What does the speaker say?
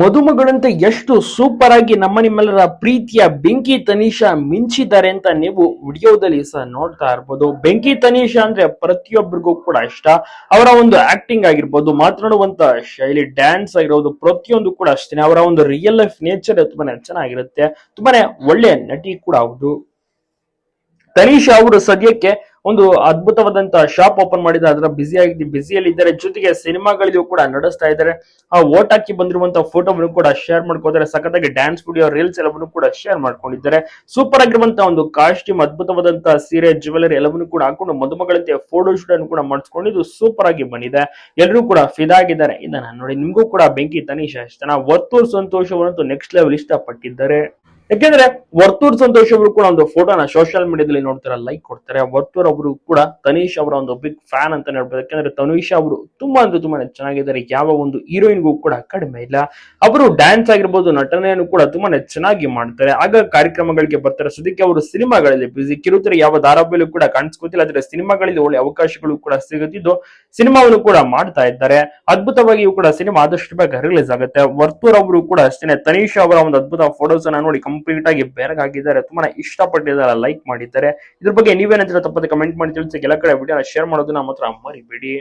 ಮದುಮಗಳಂತೆ ಎಷ್ಟು ಸೂಪರ್ ಆಗಿ ನಿಮ್ಮೆಲ್ಲರ ಪ್ರೀತಿಯ ಬೆಂಕಿ ತನಿಷಾ ಮಿಂಚಿದ್ದಾರೆ ಅಂತ ನೀವು ವಿಡಿಯೋದಲ್ಲಿ ಸಹ ನೋಡ್ತಾ ಇರ್ಬೋದು. ಬೆಂಕಿ ತನಿಷಾ ಅಂದ್ರೆ ಪ್ರತಿಯೊಬ್ಬರಿಗೂ ಕೂಡ ಇಷ್ಟ. ಅವರ ಒಂದು ಆಕ್ಟಿಂಗ್ ಆಗಿರ್ಬೋದು, ಮಾತನಾಡುವಂತ ಶೈಲಿ, ಡ್ಯಾನ್ಸ್ ಆಗಿರೋದು, ಪ್ರತಿಯೊಂದು ಕೂಡ ಅಷ್ಟೇ. ಅವರ ಒಂದು ರಿಯಲ್ ಲೈಫ್ ನೇಚರ್ ತುಂಬಾನೇ ಚೆನ್ನಾಗಿರುತ್ತೆ. ತುಂಬಾನೇ ಒಳ್ಳೆ ನಟಿ ಕೂಡ ಹೌದು. ತನಿಷಾ ಅವರು ಸದ್ಯಕ್ಕೆ ಒಂದು ಅದ್ಭುತವಾದಂತಹ ಶಾಪ್ ಓಪನ್ ಮಾಡಿದ್ದಾರೆ. ಅದರ ಬಿಸಿಯಲ್ಲಿ ಇದ್ದಾರೆ. ಜೊತೆಗೆ ಸಿನಿಮಾಗಳಿಗೂ ಕೂಡ ನಡೆಸ್ತಾ ಇದ್ದಾರೆ. ಆ ಓಟ್ ಹಾಕಿ ಬಂದಿರುವಂತಹ ಫೋಟೋವನ್ನು ಕೂಡ ಶೇರ್ ಮಾಡ್ಕೋತಾರೆ. ಸಖತ್ತಾಗಿ ಡ್ಯಾನ್ಸ್ ವಿಡಿಯೋ, ರೀಲ್ಸ್ ಎಲ್ಲವನ್ನು ಕೂಡ ಶೇರ್ ಮಾಡ್ಕೊಂಡಿದ್ದಾರೆ. ಸೂಪರ್ ಆಗಿರುವಂತಹ ಒಂದು ಕಾಸ್ಟ್ಯೂಮ್, ಅದ್ಭುತವಾದಂತಹ ಸೀರೆ, ಜ್ಯುವೆಲರಿ ಎಲ್ಲವನ್ನು ಕೂಡ ಹಾಕೊಂಡು ಮದುಮಗಳಂತೆ ಫೋಟೋ ಶೂಟ್ ಅನ್ನು ಕೂಡ ಮಾಡಿಸ್ಕೊಂಡಿದ್ದು ಸೂಪರ್ ಆಗಿ ಬಂದಿದೆ. ಎಲ್ಲರೂ ಕೂಡ ಫಿದಾ ಆಗಿದ್ದಾರೆ ಇದನ್ನ ನೋಡಿ. ನಿಮಗೂ ಕೂಡ ಬೆಂಕಿ ತನಿಷಾ ಇಷ್ಟನಾ? ವರ್ತೂರ್ ಸಂತೋಷ್ ಅವರಂತೂ ನೆಕ್ಸ್ಟ್ ಲೆವೆಲ್ ಇಷ್ಟಪಟ್ಟಿದ್ದಾರೆ. ಯಾಕೆಂದ್ರೆ ವರ್ತೂರ್ ಸಂತೋಷ್ ಅವರು ಕೂಡ ಒಂದು ಫೋಟೋನ ಸೋಷಿಯಲ್ ಮೀಡಿಯಾದಲ್ಲಿ ನೋಡ್ತಾರೆ, ಲೈಕ್ ಕೊಡ್ತಾರೆ. ವರ್ತೂರ್ ಅವರು ಕೂಡ ತನೀಶ್ ಅವರ ಒಂದು ಬಿಗ್ ಫ್ಯಾನ್ ಅಂತ ಹೇಳ್ಬೋದು. ಯಾಕಂದ್ರೆ ತನೀಶಾ ಅವರು ತುಂಬಾನೇ ಚೆನ್ನಾಗಿದ್ದಾರೆ. ಯಾವ ಒಂದು ಹೀರೋಯಿನ್ಗೂ ಕೂಡ ಕಡಿಮೆ ಇಲ್ಲ. ಅವರು ಡ್ಯಾನ್ಸ್ ಆಗಿರ್ಬೋದು, ನಟನೆಯನ್ನು ಕೂಡ ತುಂಬಾನೇ ಚೆನ್ನಾಗಿ ಮಾಡ್ತಾರೆ. ಆಗ ಕಾರ್ಯಕ್ರಮಗಳಿಗೆ ಬರ್ತಾರೆ. ಸದ್ಯಕ್ಕೆ ಅವರು ಸಿನಿಮಾಗಳಲ್ಲಿ ಬಿಸಿ. ಕಿರುತೆರೆ ಯಾವ ಧಾರಾವಾಹಿಯಲ್ಲೂ ಕೂಡ ಕಾಣಿಸ್ಕೊತಿಲ್ಲ. ಆದ್ರೆ ಸಿನಿಮಾಗಳಲ್ಲಿ ಒಳ್ಳೆ ಅವಕಾಶಗಳು ಕೂಡ ಸಿಗುತ್ತಿದ್ದು ಸಿನಿಮಾವನ್ನು ಕೂಡ ಮಾಡ್ತಾ ಇದ್ದಾರೆ. ಅದ್ಭುತವಾಗಿಯೂ ಕೂಡ ಸಿನಿಮಾ ಆದಷ್ಟು ಬೇಗ ರಿಲೀಸ್ ಆಗುತ್ತೆ. ವರ್ತೂರ್ ಅವರು ಕೂಡ ಅಷ್ಟೇ ತನೀಶಾ ಅವರ ಒಂದು ಅದ್ಭುತ ಫೋಟೋಸ್ ಅನ್ನ ನೋಡಿ ಕಂಪ್ಲೀಟ್ ಆಗಿ ಬೆರಗಾಗಿದ್ದಾರೆ. ತುಂಬಾ ಇಷ್ಟಪಟ್ಟಿದ್ದಾರೆ, ಲೈಕ್ ಮಾಡಿದ್ದಾರೆ. ಇದ್ರ ಬಗ್ಗೆ ನೀವೇನಂತೀರ ತಪ್ಪದೆ ಕಮೆಂಟ್ ಮಾಡಿ ತಿಳಿಸಿ. ಎಲ್ಲ ಕಡೆ ವಿಡಿಯೋನ ಶೇರ್ ಮಾಡೋದನ್ನ ಮಾತ್ರ ಮರಿಬೇಡಿ.